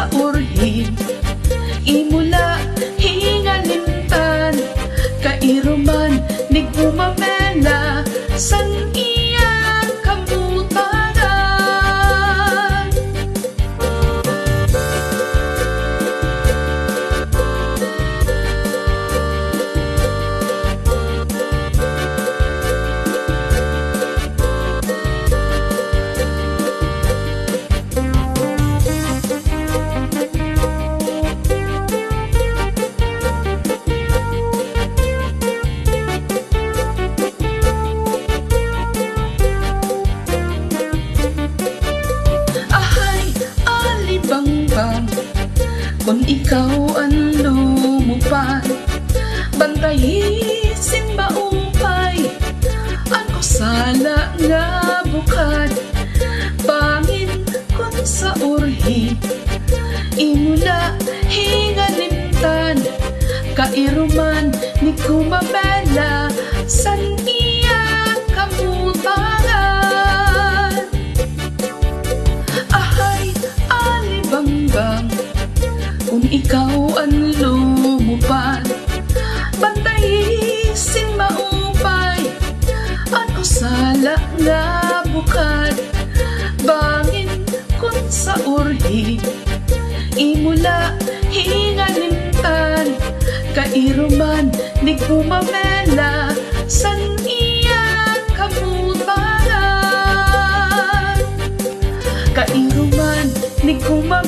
sa urhi, imula hingalimtan, kairuman ni gumamela, san iya kamutanan. Kung ikaw ang lumupan, bantayin simbaupay, ako sala nga bukad, bangin kun sa urhi, imula hingalimtan, kairuman ni kumabela, san iya kamutangan. Ahay alibanggang, kung ikaw ang lumupan, bantayin simbaupay, ako sala nga bukad, bangin kun sa urhi, imula hingalimtan, kairuman ni gumamela, san iya kamutangan. Kairuman ni gumamela,